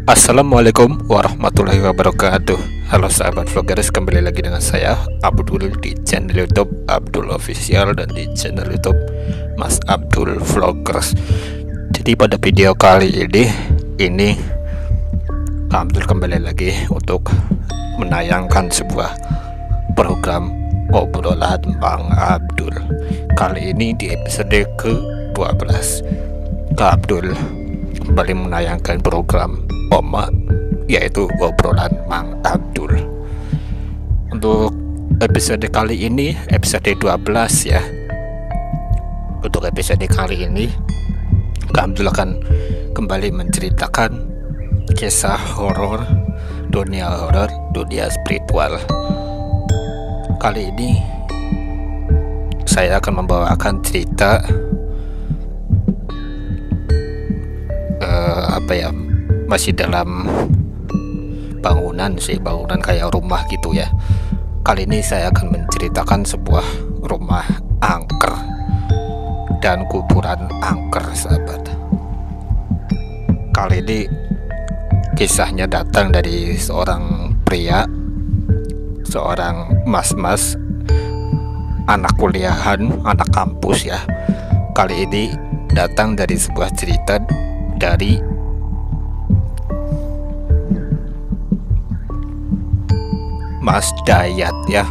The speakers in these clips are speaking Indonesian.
Assalamualaikum warahmatullahi wabarakatuh. Halo sahabat vloggers, kembali lagi dengan saya Abdul di channel YouTube Abdul Official dan di channel YouTube Mas Abdul Vloggers. Jadi pada video kali ini Abdul kembali lagi untuk menayangkan sebuah program obrolan Bang Abdul. Kali ini di episode ke-12 Kak Abdul kembali menayangkan program Oma, yaitu obrolan Mang Abdul. Untuk episode kali ini, episode 12 ya. Untuk episode kali ini Kak Abdul akan kembali menceritakan kisah horor, dunia spiritual. Kali ini saya akan membawakan cerita masih dalam bangunan kayak rumah gitu ya. Kali ini saya akan menceritakan sebuah rumah angker dan kuburan angker, sahabat. Kali ini kisahnya datang dari seorang pria, seorang mas-mas, anak kuliahan, anak kampus ya. Kali ini datang dari sebuah cerita dari Mas Dayat ya.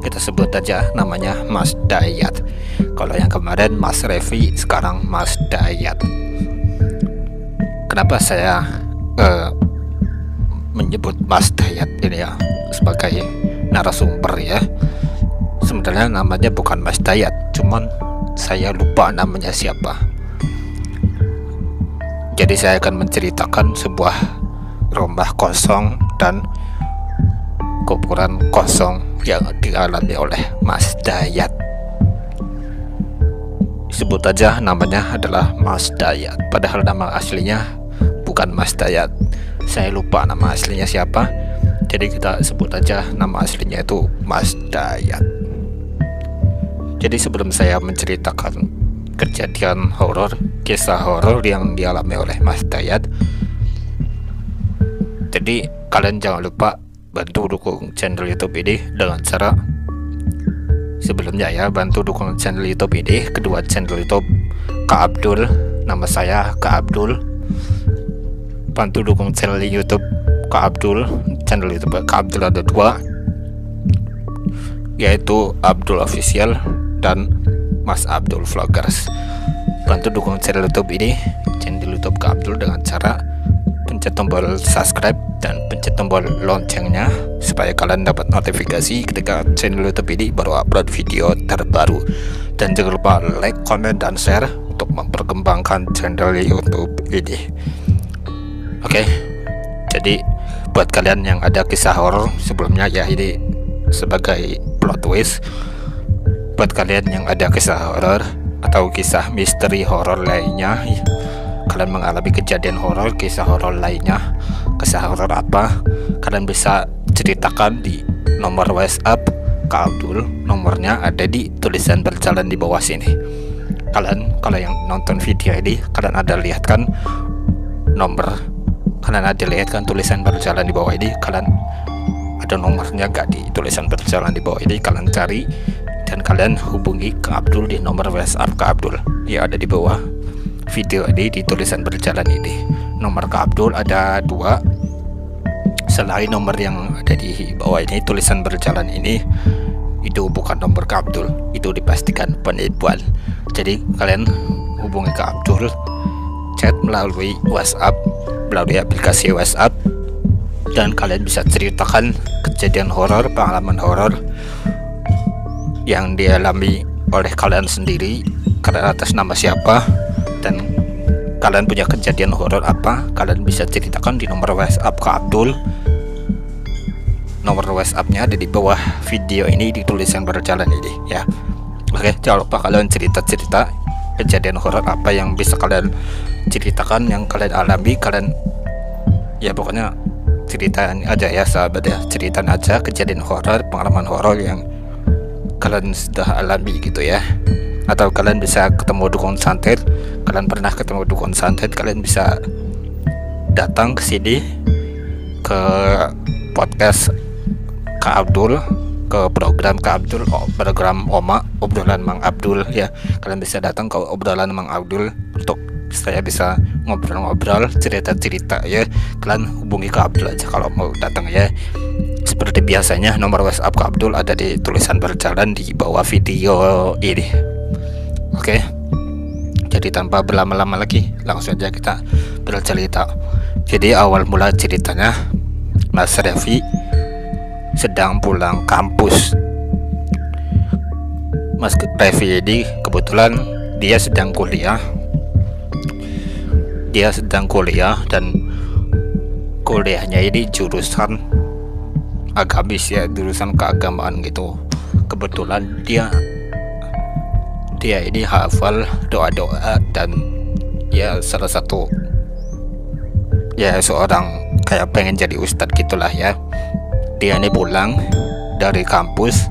Kita sebut aja namanya Mas Dayat. Kalau yang kemarin Mas Revi, sekarang Mas Dayat. Kenapa saya menyebut Mas Dayat ini ya sebagai narasumber ya? Sebenarnya namanya bukan Mas Dayat, cuman saya lupa namanya siapa. Jadi saya akan menceritakan sebuah rumah kosong dan kuburan kosong yang dialami oleh Mas Dayat. Sebut aja namanya adalah Mas Dayat, padahal nama aslinya bukan Mas Dayat. Saya lupa nama aslinya siapa, jadi kita sebut aja nama aslinya itu Mas Dayat. Jadi sebelum saya menceritakan kejadian horor, kisah horor yang dialami oleh Mas Dayat, jadi kalian jangan lupa bantu dukung channel YouTube ini dengan cara sebelumnya ya, bantu dukung channel YouTube ini, kedua channel YouTube Kak Abdul, nama saya Kak Abdul. Bantu dukung channel YouTube Kak Abdul, channel YouTube Kak Abdul ada dua, yaitu Abdul Official dan Mas Abdul Vloggers. Bantu dukung channel YouTube ini, channel YouTube Kak Abdul, dengan cara pencet tombol subscribe dan pencet tombol loncengnya supaya kalian dapat notifikasi ketika channel YouTube ini baru upload video terbaru. Dan jangan lupa like, comment, dan share untuk memperkembangkan channel YouTube ini. Oke, jadi buat kalian yang ada kisah horor sebelumnya ya, ini sebagai plot twist. Buat kalian yang ada kisah horor atau kisah misteri horor lainnya, kalian mengalami kejadian horor, kisah horor lainnya, kisah horor apa, kalian bisa ceritakan di nomor WhatsApp Kak Abdul. Nomornya ada di tulisan berjalan di bawah sini. Kalian kalau yang nonton video ini, kalian ada lihat kan tulisan berjalan di bawah ini, kalian ada nomornya gak di tulisan berjalan di bawah ini? Kalian cari dan kalian hubungi Kak Abdul di nomor WhatsApp Kak Abdul ya, ada di bawah video ini di tulisan berjalan ini. Nomor Kak Abdul ada dua. Selain nomor yang ada di bawah ini tulisan berjalan ini, itu bukan nomor Kak Abdul, itu dipastikan penipuan. Jadi kalian hubungi Kak Abdul, chat melalui WhatsApp, melalui aplikasi WhatsApp, dan kalian bisa ceritakan kejadian horor, pengalaman horor yang dialami oleh kalian sendiri, kalian atas nama siapa, dan kalian punya kejadian horor apa, kalian bisa ceritakan di nomor WhatsApp Kak Abdul. Nomor WhatsAppnya ada di bawah video ini di tulisan berjalan ini ya. Oke, jangan lupa kalian cerita kejadian horor apa yang bisa kalian ceritakan, yang kalian alami, kalian ya pokoknya ceritain aja ya sahabat ya, ceritain aja kejadian horor, pengalaman horor yang kalian sudah alami gitu ya. Atau kalian bisa ketemu dukun santet, kalian pernah ketemu dukun santet, kalian bisa datang ke sini, ke podcast Kak Abdul, ke program Kak Abdul, program obrolan Mang Abdul ya. Kalian bisa datang ke obrolan Mang Abdul untuk saya bisa ngobrol-ngobrol, cerita-cerita ya. Kalian hubungi Kak Abdul aja kalau mau datang ya. Seperti biasanya nomor WhatsApp Kak Abdul ada di tulisan berjalan di bawah video ini. Oke. Jadi tanpa berlama-lama lagi, langsung aja kita bercerita. Jadi awal mula ceritanya, Mas Revi sedang pulang kampus. Mas Revi ini kebetulan dia sedang kuliah. Dan kuliahnya ini jurusan agamis ya, jurusan keagamaan gitu. Kebetulan dia ini hafal doa-doa dan ya salah satu ya seorang kayak pengen jadi ustadz gitulah ya. Dia ini pulang dari kampus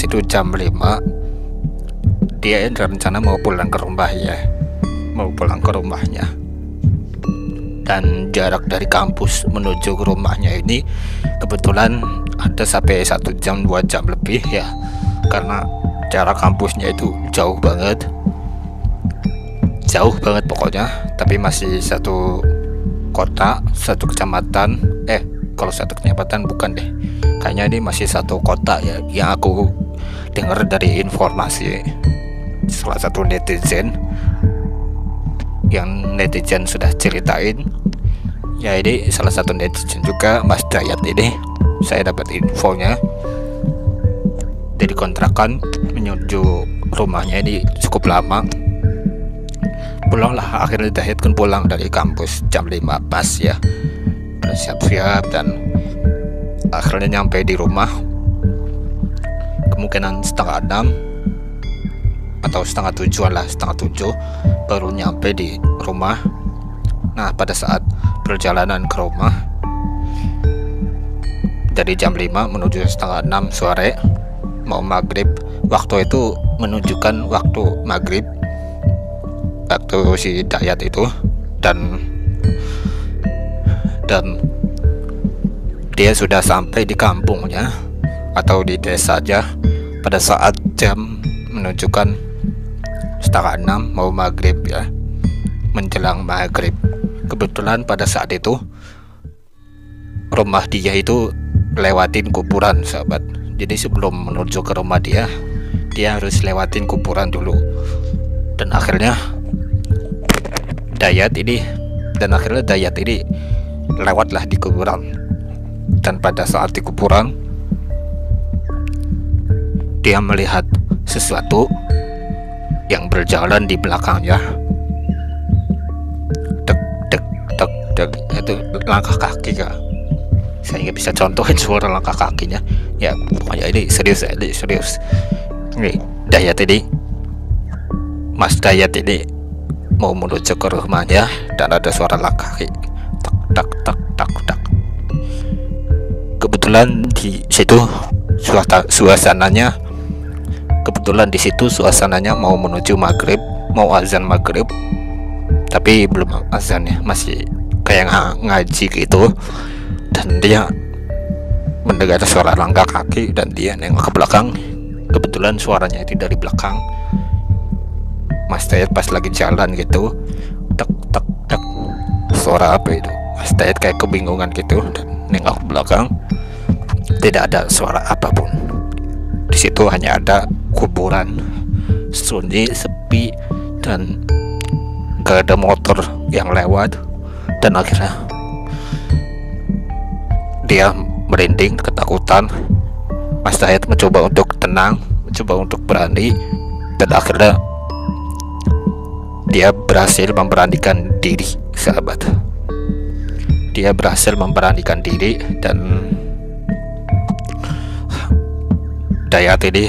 itu jam 5. Dia rencana mau pulang ke rumahnya, dan jarak dari kampus menuju ke rumahnya ini kebetulan ada sampai 1 jam 2 jam lebih ya, karena jarak kampusnya itu jauh banget pokoknya. Tapi masih satu kota, satu kecamatan. Kalau satu kecamatan bukan deh, kayaknya ini masih satu kota ya, yang aku dengar dari informasi salah satu netizen sudah ceritain ya. Ini salah satu netizen juga, Mas Dayat ini, saya dapat infonya dari kontrakan menuju rumahnya ini cukup lama. Pulanglah akhirnya Dayat kan pulang dari kampus jam 5 pas ya, bersiap-siap dan akhirnya nyampe di rumah kemungkinan setengah 6 atau setengah 7 baru nyampe di rumah. Nah, pada saat perjalanan ke rumah dari jam 5 menuju setengah 6 sore mau maghrib, waktu itu menunjukkan waktu maghrib, waktu si Dayat itu, dan dia sudah sampai di kampungnya atau di desa aja pada saat jam menunjukkan setengah 6 mau maghrib ya, menjelang maghrib. Kebetulan pada saat itu rumah dia itu lewatin kuburan, sahabat. Jadi sebelum menuju ke rumah dia harus lewatin kuburan dulu. Dan akhirnya Dayat ini lewatlah di kuburan. Dan pada saat di kuburan dia melihat sesuatu yang berjalan di belakangnya. Dek, itu langkah kaki kak. Saya nggak bisa contohin suara langkah kakinya ya, pokoknya ini serius. Ini Mas Dayat ini mau menuju ke rumahnya dan ada suara langkah kaki, tak. Kebetulan di situ suasananya mau menuju maghrib, mau azan maghrib, tapi belum azan ya, masih kayak ngaji gitu. Dan dia mendengar suara langkah kaki dan dia nengok ke belakang. Kebetulan suaranya itu dari belakang Mas Dayat pas lagi jalan gitu. Tak. Suara apa itu? Mas Dayat kayak kebingungan gitu dan nengok ke belakang. Tidak ada suara apapun. Di situ hanya ada kuburan, sunyi, sepi, dan gak ada motor yang lewat. Dan akhirnya dia merinding, ketakutan. Mas Dayat mencoba untuk tenang, mencoba untuk berani, dan akhirnya dia berhasil memberanikan diri, sahabat. Dia berhasil memberanikan diri dan Dayat ini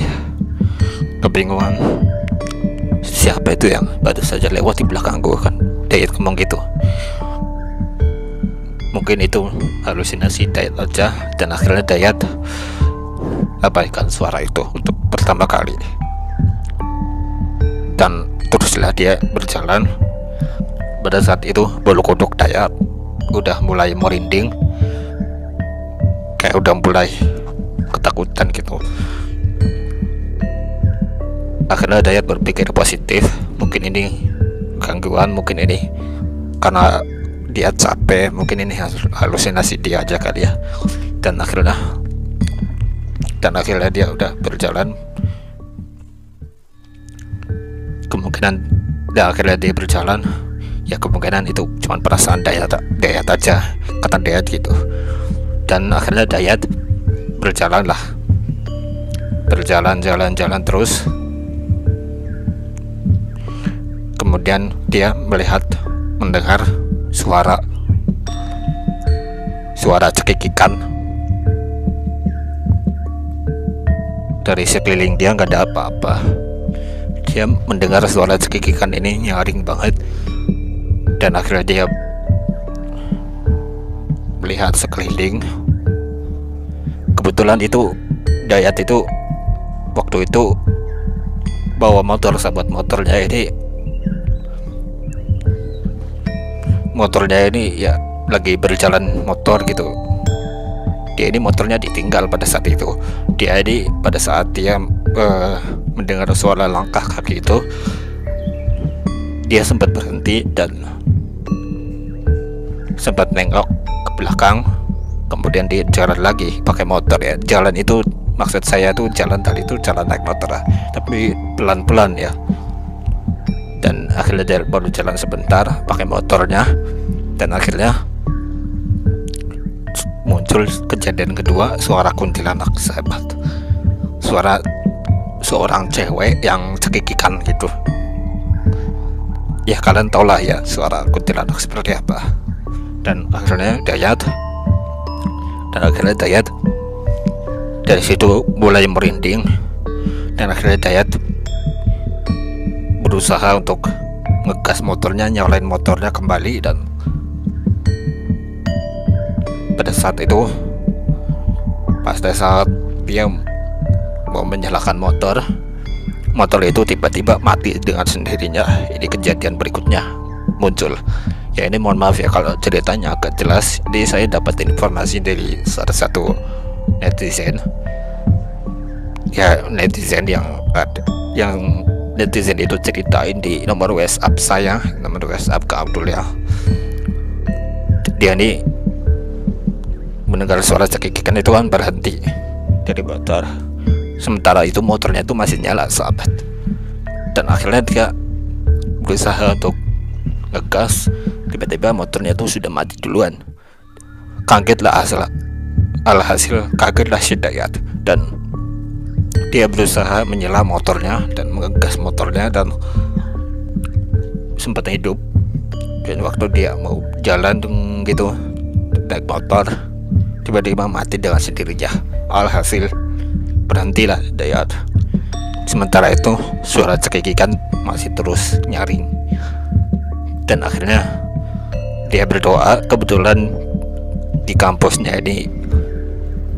kebingungan, siapa itu yang baru saja lewat di belakang gue, kan Dayat ngomong gitu. Mungkin itu halusinasi Dayat aja, dan akhirnya Dayat abaikan suara itu untuk pertama kali. Dan teruslah dia berjalan pada saat itu bulu kuduk Dayat udah mulai merinding, kayak udah mulai ketakutan gitu. Akhirnya Dayat berpikir positif, mungkin ini gangguan, mungkin ini karena dia capek, mungkin ini halusinasi dia aja kali ya. Dan akhirnya dia udah berjalan, akhirnya dia berjalan, ya kemungkinan itu cuma perasaan Dayat aja, kata Dayat gitu. Dan akhirnya Dayat berjalan terus. Kemudian dia mendengar suara cekikikan dari sekeliling dia. Nggak ada apa-apa. Dia mendengar suara cekikikan ini nyaring banget, dan akhirnya dia melihat sekeliling. Kebetulan itu Dayat itu waktu itu bawa motor, sahabat. Motornya ini ya lagi berjalan motor gitu. Dia ini motornya ditinggal pada saat itu. Pada saat dia mendengar suara langkah kaki itu, dia sempat berhenti dan sempat nengok ke belakang. Kemudian dia jalan lagi pakai motor ya. Jalan itu maksud saya tuh jalan tadi itu jalan naik motor lah, tapi pelan-pelan ya. Dan akhirnya dia baru jalan sebentar pakai motornya, dan akhirnya muncul kejadian kedua, suara kuntilanak, sahabat. Suara seorang cewek yang cekikikan gitu. Ya kalian tau lah ya suara kuntilanak seperti apa. Dan akhirnya Dayat dari situ mulai merinding, dan akhirnya Dayat berusaha untuk ngegas motornya, nyalain motornya kembali. Dan pada saat itu, pada saat dia mau menyalakan motor itu tiba-tiba mati dengan sendirinya. Ini kejadian berikutnya muncul. Ya ini mohon maaf ya kalau ceritanya agak jelas. Jadi saya dapat informasi dari salah satu netizen. Ya netizen netizen itu ceritain di nomor WhatsApp saya, nomor WhatsApp ke Abdul ya. Dia nih mendengar suara cekikikan itu kan berhenti dari motor. Sementara itu motornya itu masih nyala, sahabat. Dan akhirnya dia berusaha untuk ngegas, tiba-tiba motornya itu sudah mati duluan. Kagetlah alhasil kagetlah si Dayat, dan dia berusaha menyela motornya dan mengegas motornya dan sempat hidup. Dan waktu dia mau jalan gitu naik motor, tiba-tiba mati dengan sendirinya. Alhasil berhentilah Dayat. Sementara itu suara cekikikan masih terus nyaring. Dan akhirnya dia berdoa. Kebetulan di kampusnya ini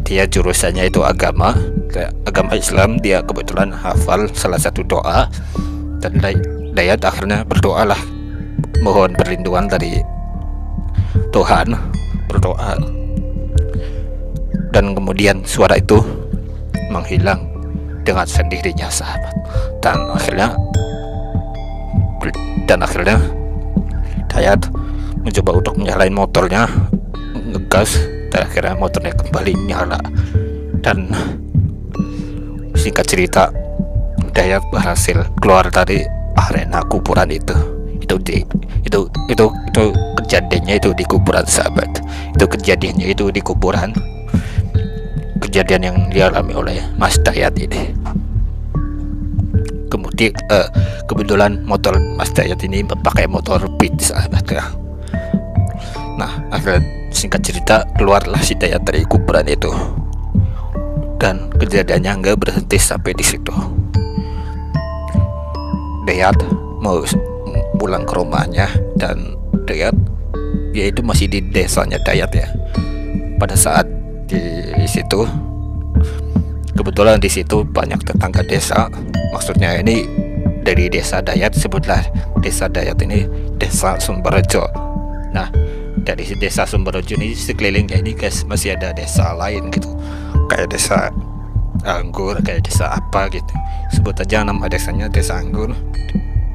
dia jurusannya itu agama Islam. Dia kebetulan hafal salah satu doa, dan Dayat akhirnya berdoalah, mohon perlindungan dari Tuhan, berdoa. Dan kemudian suara itu menghilang dengan sendirinya, sahabat. Dan akhirnya Dayat mencoba untuk menyalain motornya, ngegas, dan akhirnya motornya kembali nyala. Dan singkat cerita, Dayat berhasil keluar dari arena kuburan itu. Itu kejadiannya itu di kuburan, sahabat. Itu kejadiannya itu di kuburan. Kejadian yang dialami oleh Mas Dayat ini. Kebetulan motor Mas Dayat ini pakai motor Beat, sahabat ya. Nah, akhirnya singkat cerita keluarlah si Dayat dari kuburan itu. Dan kejadiannya nggak berhenti sampai di situ. Dayat mau pulang ke rumahnya, dan Dayat yaitu masih di desanya Dayat ya. Pada saat di situ, kebetulan di situ banyak tetangga desa. Maksudnya ini dari desa Dayat, sebutlah desa Dayat ini Desa Sumberjo. Nah, dari Desa Sumberjo ini sekelilingnya ini guys masih ada desa lain gitu, kayak desa Anggur, kayak desa apa gitu, sebut aja nama desanya Desa Anggur,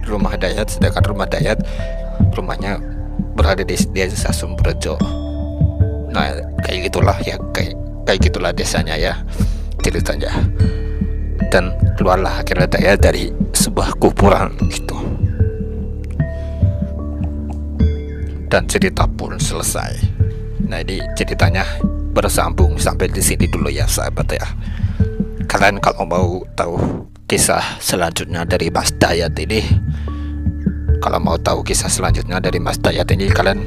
rumah Dayat, sedangkan rumah Dayat rumahnya berada di Desa Sumberjo. Nah, kayak gitulah ya, kayak gitulah desanya ya ceritanya. Dan keluarlah akhirnya Dayat dari sebuah kuburan gitu. Dan cerita pun selesai. Nah, ini ceritanya bersambung sampai di sini dulu ya sahabat ya. Kalian kalau mau tahu kisah selanjutnya dari Mas Dayat ini, kalian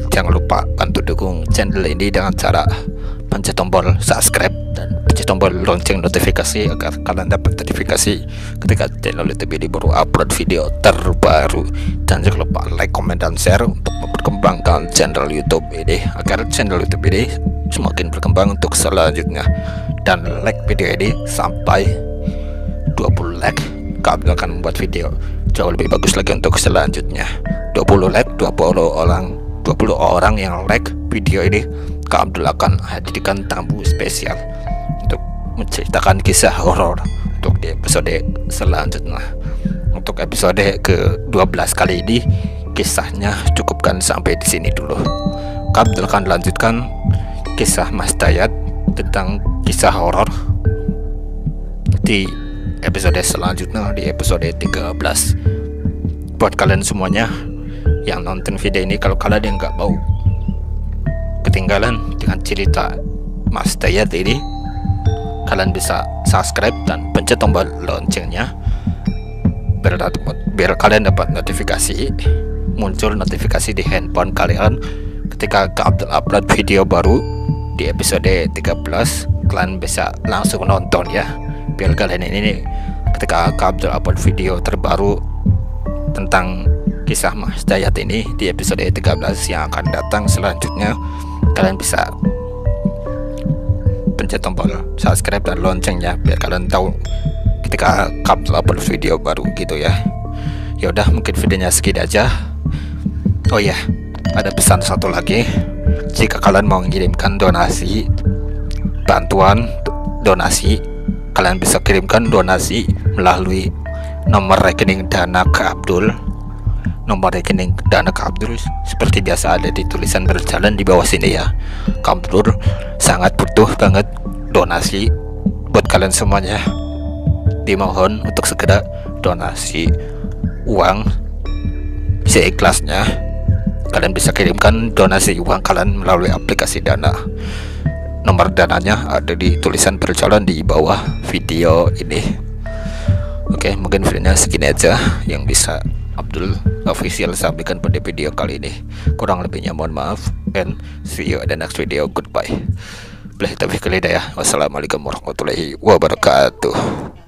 jangan lupa bantu dukung channel ini dengan cara pencet tombol subscribe dan pencet tombol lonceng notifikasi agar kalian dapat notifikasi ketika channel YouTube ini baru upload video terbaru. Dan jangan lupa like, comment, dan share untuk memperkembangkan channel YouTube ini agar channel YouTube ini semakin berkembang untuk selanjutnya. Dan like video ini sampai 20 like, kami akan membuat video jauh lebih bagus lagi untuk selanjutnya. 20 like, 20 orang yang like video ini, Kak Abdul akan hadirkan tamu spesial untuk menceritakan kisah horor untuk di episode selanjutnya. Untuk episode ke-12 kali ini kisahnya cukupkan sampai di sini dulu. Kak Abdul akan lanjutkan kisah Mas Dayat tentang kisah horor di episode selanjutnya, di episode 13. Buat kalian semuanya yang nonton video ini, kalau kalian yang nggak mau ketinggalan dengan cerita Mas Dayat ini, kalian bisa subscribe dan pencet tombol loncengnya biar kalian dapat notifikasi, muncul notifikasi di handphone kalian ketika Kak Abdul upload video baru di episode 13. Kalian bisa langsung nonton ya, biar kalian ini ketika Kak Abdul upload video terbaru tentang kisah Mas Dayat ini di episode 13 yang akan datang selanjutnya, kalian bisa pencet tombol subscribe dan loncengnya biar kalian tahu ketika Kak Abdul upload video baru gitu ya. Ya udah, mungkin videonya segini aja. Oh ya, ada pesan satu lagi. Jika kalian mau mengirimkan donasi, bantuan donasi, kalian bisa kirimkan donasi melalui nomor rekening dana Kak Abdul. Nomor rekening dana Kak Abdul seperti biasa ada di tulisan berjalan di bawah sini ya. Kak Abdul sangat butuh banget donasi buat kalian semuanya. Dimohon untuk segera donasi uang seikhlasnya. Kalian bisa kirimkan donasi uang kalian melalui aplikasi Dana. Nomor dananya ada di tulisan berjalan di bawah video ini. Oke, mungkin videonya segini aja yang bisa Abdul official sampaikan pada video kali ini. Kurang lebihnya mohon maaf, and see you at the next video. Goodbye. Wassalamualaikum warahmatullahi wabarakatuh.